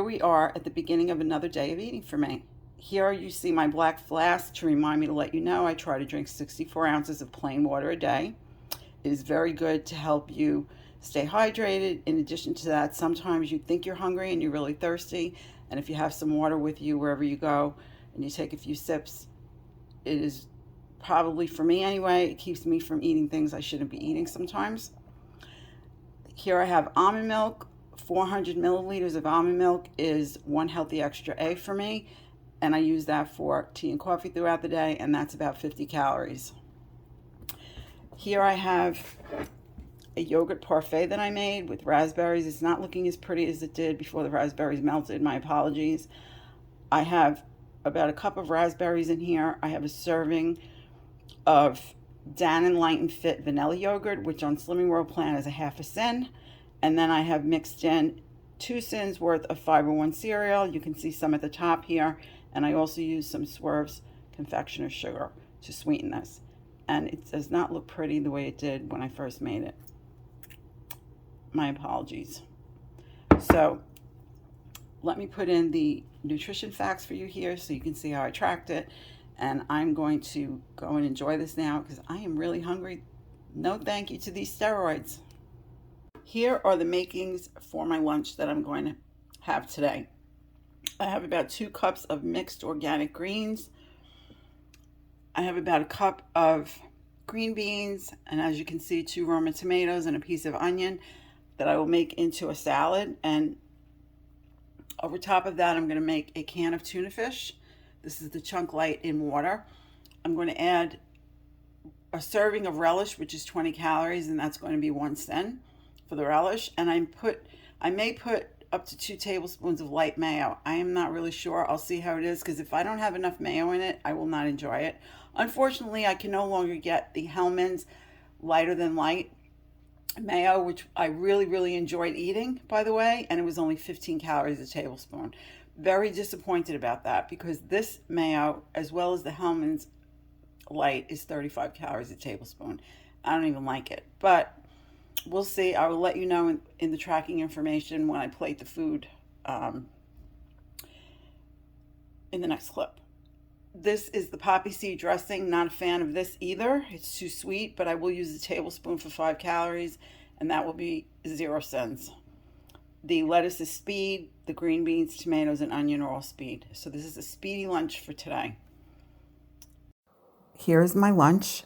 we are at the beginning of another day of eating for me. Here you see my black flask to remind me to let you know I try to drink 64 ounces of plain water a day. It is very good to help you stay hydrated. In addition to that, sometimes you think you're hungry and you're really thirsty, and if you have some water with you wherever you go and you take a few sips, it is probably, for me anyway, it keeps me from eating things I shouldn't be eating sometimes. Here I have almond milk. 400 milliliters of almond milk is one healthy extra A for me, and I use that for tea and coffee throughout the day, and that's about 50 calories. Here I have a yogurt parfait that I made with raspberries. It's not looking as pretty as it did before the raspberries melted. My apologies. I have about a cup of raspberries in here. I have a serving of Dannon Light and Fit vanilla yogurt, which on Slimming World Plan is a half a sin. And then I have mixed in 2 cents worth of Fiber One cereal. You can see some at the top here. And I also use some Swerves confectioner sugar to sweeten this. And it does not look pretty the way it did when I first made it. My apologies. So let me put in the nutrition facts for you here so you can see how I tracked it. And I'm going to go and enjoy this now because I am really hungry. No thank you to these steroids. Here are the makings for my lunch that I'm going to have today. I have about 2 cups of mixed organic greens. I have about a cup of green beans, and as you can see, 2 Roma tomatoes and a piece of onion that I will make into a salad. And over top of that, I'm going to make a can of tuna fish. This is the Chunk Light in water. I'm going to add a serving of relish, which is 20 calories, and that's going to be 1 cent for the relish. And I may put up to 2 tablespoons of light mayo. I am not really sure. I'll see how it is, because if I don't have enough mayo in it, I will not enjoy it. Unfortunately, I can no longer get the Hellmann's lighter than light mayo, which I really, really enjoyed eating, by the way, and it was only 15 calories a tablespoon. Very disappointed about that, because this mayo, as well as the Hellmann's light, is 35 calories a tablespoon. I don't even like it, but we'll see. I will let you know in the tracking information when I plate the food in the next clip. This is the poppy seed dressing. Not a fan of this either. It's too sweet, but I will use a tablespoon for 5 calories, and that will be 0 cents. The lettuce is speed. The green beans, tomatoes, and onion are all speed. So this is a speedy lunch for today. Here's my lunch.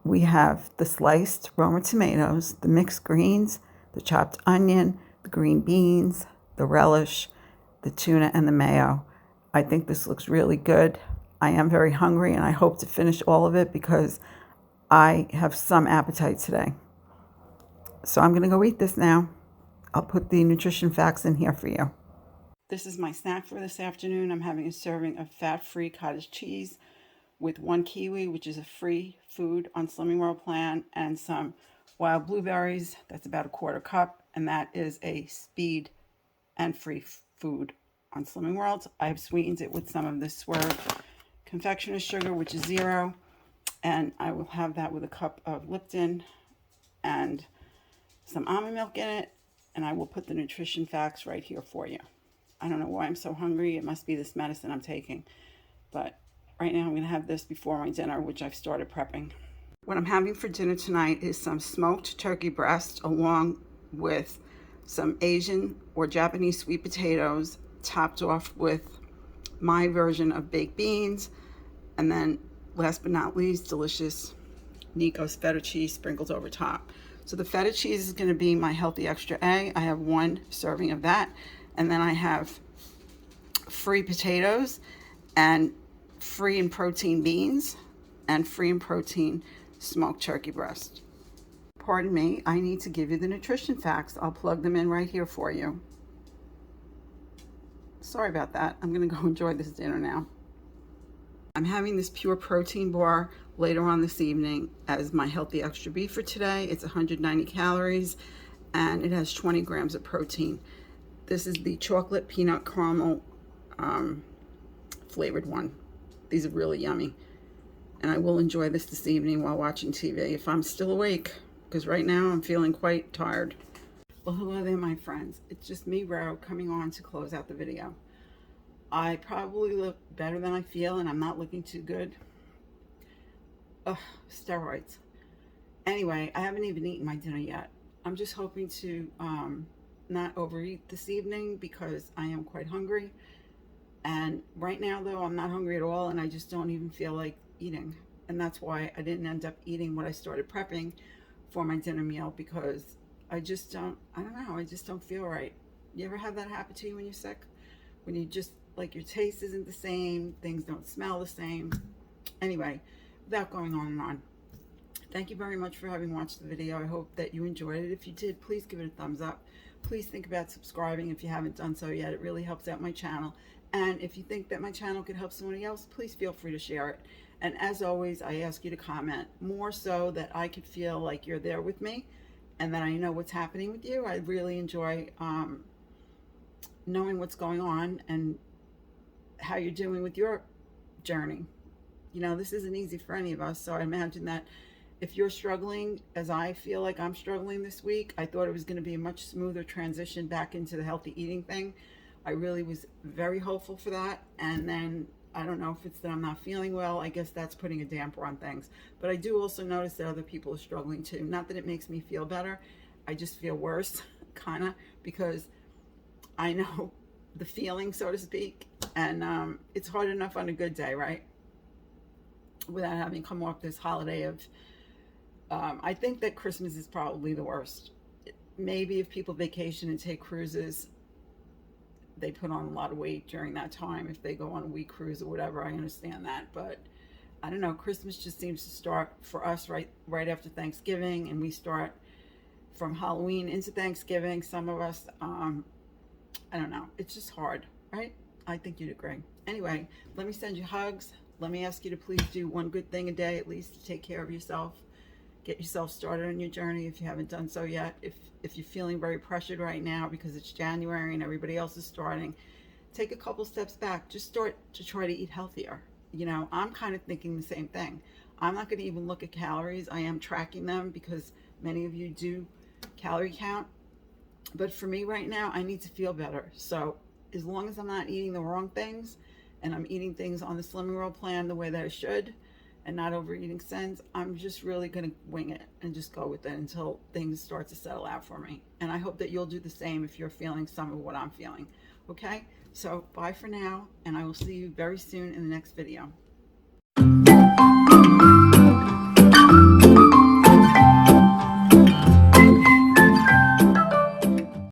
We have the sliced Roma tomatoes, the mixed greens, the chopped onion, the green beans, the relish, the tuna, and the mayo. I think this looks really good. I am very hungry, and I hope to finish all of it because I have some appetite today. So I'm going to go eat this now. I'll put the nutrition facts in here for you. This is my snack for this afternoon. I'm having a serving of fat-free cottage cheese with 1 kiwi, which is a free food on Slimming World Plan, and some wild blueberries. That's about a 1/4 cup, and that is a speed and free food on Slimming World. I have sweetened it with some of the Swerve confectioner sugar, which is 0, and I will have that with a cup of Lipton and some almond milk in it, and I will put the nutrition facts right here for you. I don't know why I'm so hungry. It must be this medicine I'm taking, but right now I'm going to have this before my dinner, which I've started prepping. What I'm having for dinner tonight is some smoked turkey breast along with some Asian or Japanese sweet potatoes, topped off with my version of baked beans, and then last but not least, delicious Nikos feta cheese sprinkled over top. So the feta cheese is going to be my healthy extra A. I have 1 serving of that, and then I have free potatoes and free in protein beans and free in protein smoked turkey breast. Pardon me, I need to give you the nutrition facts. I'll plug them in right here for you. Sorry about that. I'm going to go enjoy this dinner now. I'm having this pure protein bar later on this evening as my healthy extra B for today. It's 190 calories and it has 20 grams of protein. This is the chocolate peanut caramel flavored one. These are really yummy. And I will enjoy this evening while watching TV if I'm still awake, because right now I'm feeling quite tired. Well, hello there, my friends. It's just me, Ro, coming on to close out the video. I probably look better than I feel, and I'm not looking too good. Ugh, steroids. Anyway, I haven't even eaten my dinner yet. I'm just hoping to not overeat this evening because I am quite hungry. And right now, though, I'm not hungry at all, and I just don't even feel like eating. And that's why I didn't end up eating what I started prepping for my dinner meal, because I just don't, I don't know, I just don't feel right. You ever have that happen to you when you're sick? When you just, like, your taste isn't the same, things don't smell the same. Anyway, without going on and on, thank you very much for having watched the video. I hope that you enjoyed it. If you did, please give it a thumbs up. Please think about subscribing if you haven't done so yet. It really helps out my channel. And if you think that my channel could help somebody else, please feel free to share it. And as always, I ask you to comment, more so that I could feel like you're there with me and that I know what's happening with you. I really enjoy knowing what's going on and how you're doing with your journey. You know, this isn't easy for any of us, so I imagine that if you're struggling as I feel like I'm struggling this week, I thought it was going to be a much smoother transition back into the healthy eating thing. I really was very hopeful for that, and then I don't know if it's that I'm not feeling well. I guess that's putting a damper on things. But I do also notice that other people are struggling too. Not that it makes me feel better. I just feel worse, kind of, because I know the feeling, so to speak. And it's hard enough on a good day, right? Without having come off this holiday of, I think that Christmas is probably the worst. Maybe if people vacation and take cruises, they put on a lot of weight during that time. If they go on a week cruise or whatever, I understand that. But I don't know, Christmas just seems to start for us right after Thanksgiving, and we start from Halloween into Thanksgiving. Some of us, I don't know, it's just hard, right? I think you'd agree. Anyway, let me send you hugs. Let me ask you to please do one good thing a day, at least, to take care of yourself. Get yourself started on your journey if you haven't done so yet. If you're feeling very pressured right now because it's January and everybody else is starting, take a couple steps back. Just start to try to eat healthier. You know, I'm kind of thinking the same thing. I'm not going to even look at calories. I am tracking them because many of you do calorie count. But for me right now, I need to feel better. So as long as I'm not eating the wrong things and I'm eating things on the Slimming World plan the way that I should, and not overeating sins, I'm just really going to wing it and just go with it until things start to settle out for me. And I hope that you'll do the same if you're feeling some of what I'm feeling. Okay? So bye for now, and I will see you very soon in the next video.